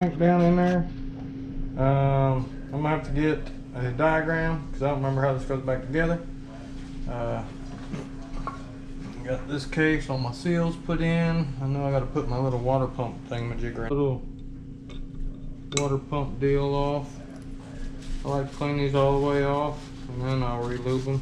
Down in there. I'm gonna have to get a diagram because I don't remember how this goes back together. Got this case on my seals put in. I know I got to put my little water pump thingamajigger in. Little water pump deal off. I like to clean these all the way off and then I'll re-lube them.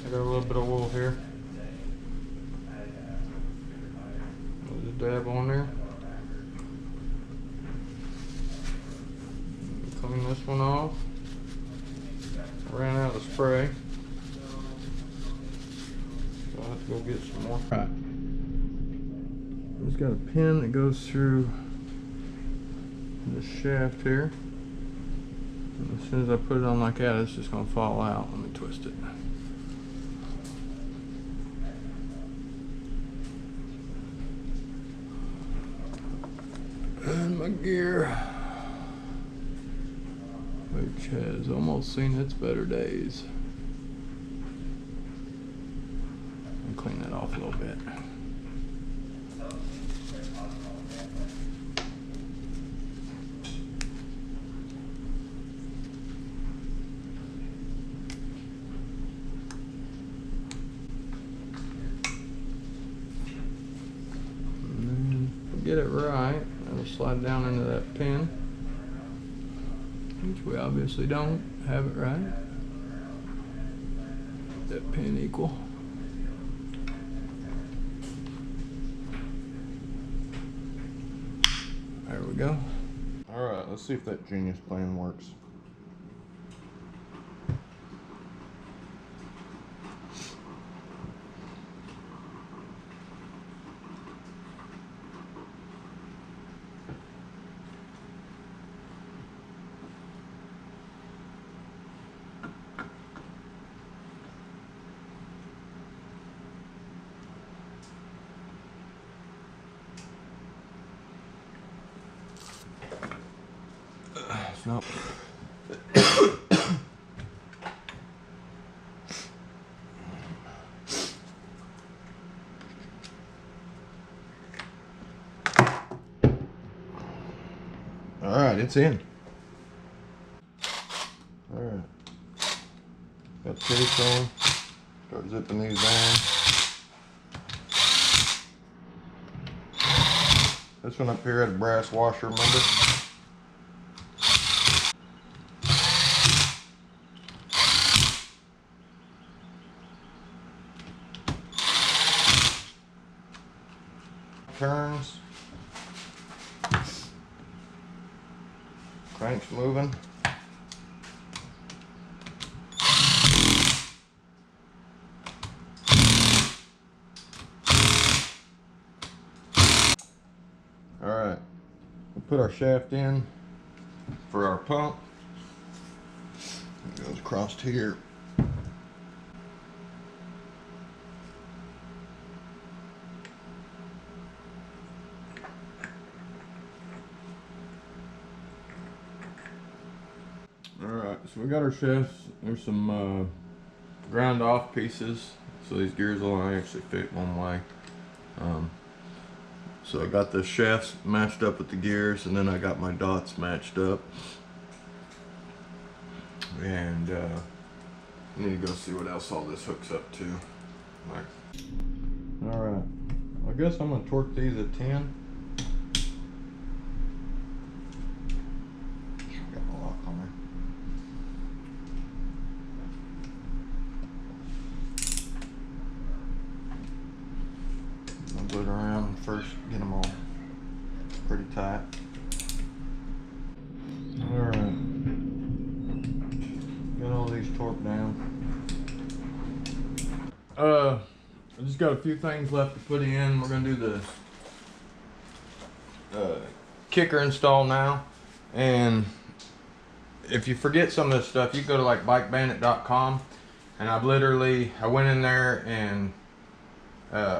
I got a little bit of oil here. There's a dab on there. Clean this one off. Ran out of spray. So I'll have to go get some more. Right. It's got a pin that goes through the shaft here. And as soon as I put it on like that, it's just going to fall out. Let me twist it. And my gear, which has almost seen its better days. And clean that off a little bit. Get it right, it'll slide down into that pin, which we obviously don't have it right. That pin equal. There we go. All right, let's see if that genius plan works. It's not. All right, it's in. All right, got the case on. Start zipping these down. This one up here had a brass washer, remember? Turns. Crank's moving. All right, we'll put our shaft in for our pump. It goes across here. Alright, so we got our shafts. There's some ground off pieces, so these gears will actually fit one way. So I got the shafts matched up with the gears, and then I got my dots matched up. And I need to go see what else all this hooks up to. Alright, I guess I'm going to torque these at 10. Got my lock on there. I'll put it around and first, get them all pretty tight. Alright, got all these torqued down. I just got a few things left to put in. We're gonna do the kicker install now, and if you forget some of this stuff, you go to like bikebandit.com, and I went in there and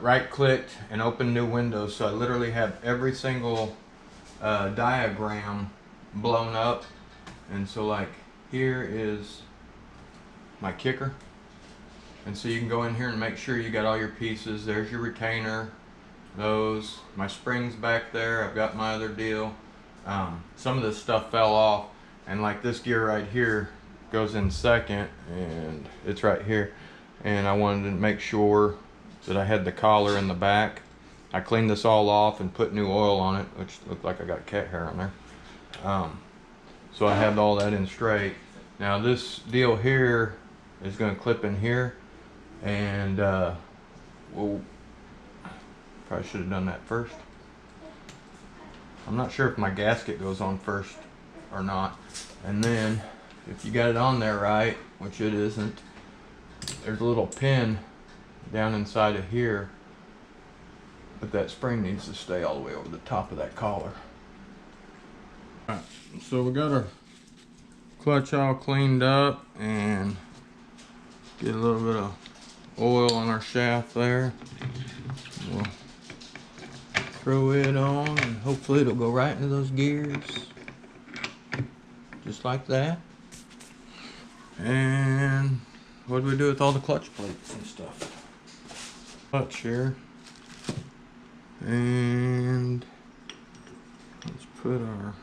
right clicked and opened new windows, so I literally have every single diagram blown up. And so like here is my kicker, and so you can go in here and make sure you got all your pieces. There's your retainer, those. My spring's back there. I've got my other deal. Some of this stuff fell off, and like this gear right here goes in second, and it's right here. And I wanted to make sure that I had the collar in the back. I cleaned this all off and put new oil on it, which looked like I got cat hair on there. So I had all that in straight. Now this deal here is going to clip in here, and we'll probably should have done that first. I'm not sure if my gasket goes on first or not. And then if you got it on there right, which it isn't, there's a little pin down inside of here, but that spring needs to stay all the way over the top of that collar. All right, so we got our clutch all cleaned up, and get a little bit of oil on our shaft there. We'll throw it on, and hopefully it'll go right into those gears, just like that. And what do we do with all the clutch plates and stuff? Clutch here, and let's put our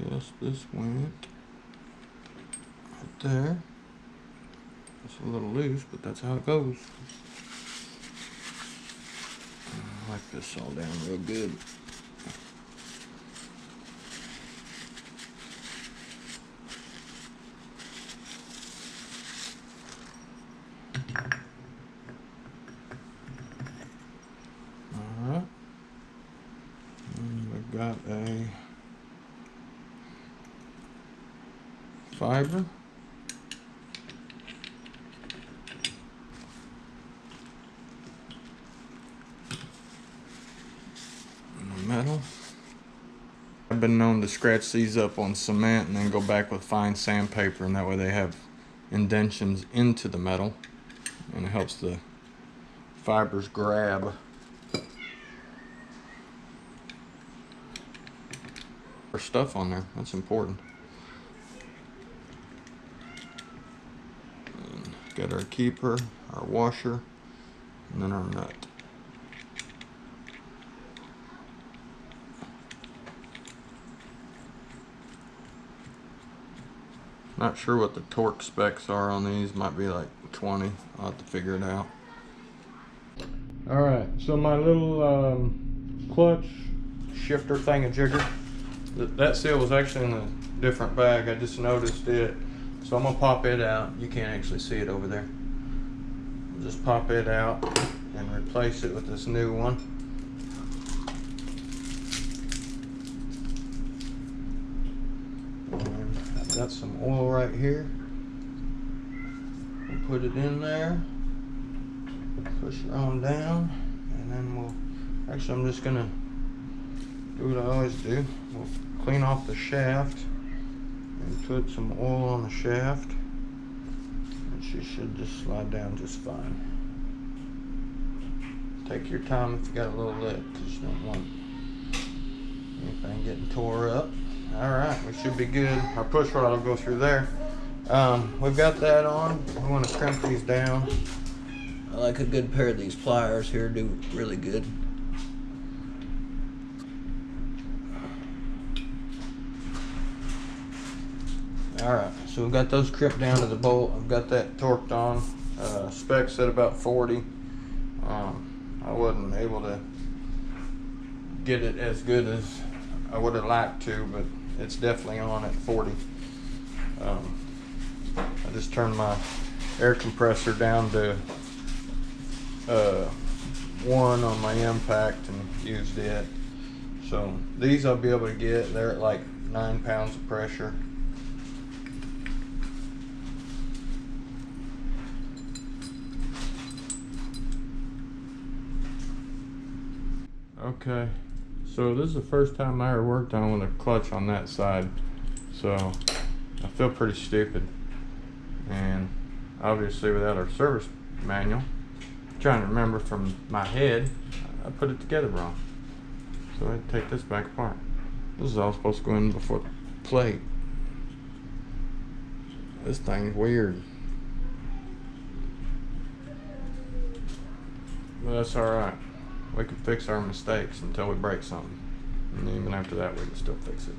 guess this went right there. It's a little loose, but that's how it goes. I like this all down real good. Alright. And we've got a fiber. Metal. I've been known to scratch these up on cement and then go back with fine sandpaper, and that way they have indentions into the metal, and it helps the fibers grab. Our stuff on there, that's important. And got our keeper, our washer, and then our nut. Not sure what the torque specs are on these. Might be like 20. I'll have to figure it out. Alright, so my little clutch shifter thingamajigger, that seal was actually in a different bag. I just noticed it. So I'm going to pop it out. You can't actually see it over there. I'll just pop it out and replace it with this new one. Got some oil right here. We'll put it in there, push it on down, and then we'll, actually I'm just gonna do what I always do. We'll clean off the shaft and put some oil on the shaft, and she should just slide down just fine. Take your time if you got a little lip, because you don't want anything getting tore up. Alright, we should be good. Our push rod will go through there. We've got that on. We want to crimp these down. I like a good pair of these pliers here, do really good. Alright, so we've got those crimped down to the bolt. I've got that torqued on. Specs at about 40. I wasn't able to get it as good as I would have liked to, but it's definitely on at 40. I just turned my air compressor down to 1 on my impact and used it. So these I'll be able to get. They're at like 9 pounds of pressure. Okay. So this is the first time I ever worked on with a clutch on that side, so I feel pretty stupid. And obviously without our service manual, I'm trying to remember from my head, I put it together wrong. So I had to take this back apart. This is all supposed to go in before the plate. This thing's weird. But that's alright. We can fix our mistakes until we break something. And even after that, we can still fix it.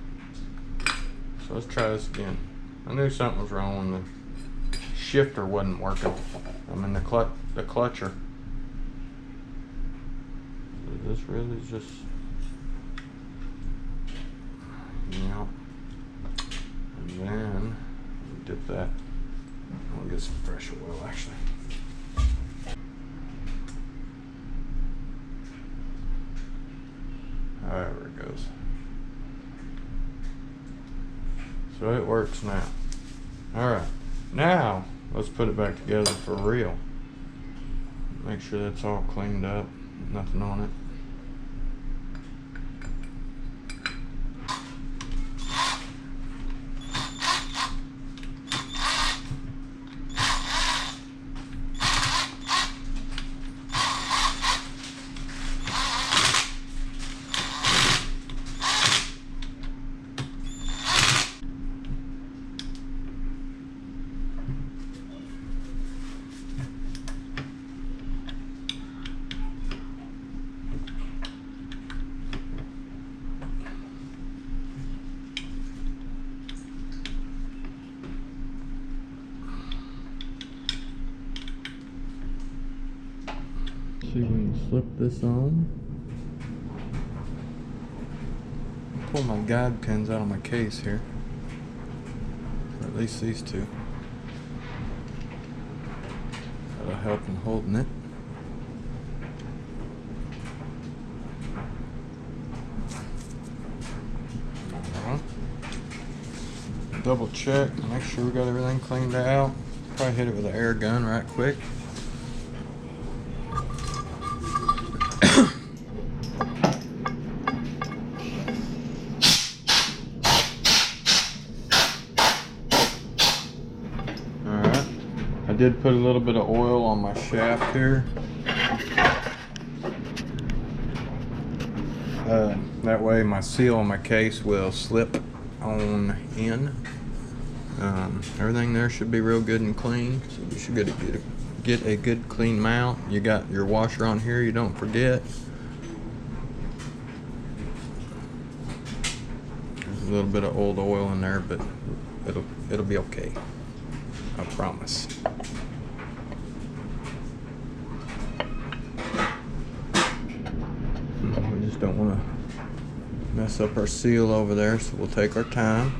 So let's try this again. I knew something was wrong when the shifter wasn't working. I mean the clutcher. This really just, yeah. And then dip that. I'll get some fresh oil actually. However it goes. So it works now. Alright, now let's put it back together for real. Make sure that's all cleaned up, nothing on it. See if we can slip this on. Pull my guide pins out of my case here. Or at least these two. That'll help in holding it. Double check, make sure we got everything cleaned out. Probably hit it with an air gun right quick. I did put a little bit of oil on my shaft here. That way my seal on my case will slip on in. Everything there should be real good and clean. So you should get a good clean mount. You got your washer on here, you don't forget. There's a little bit of old oil in there, but it'll be okay. I promise. We just don't want to mess up our seal over there, so we'll take our time.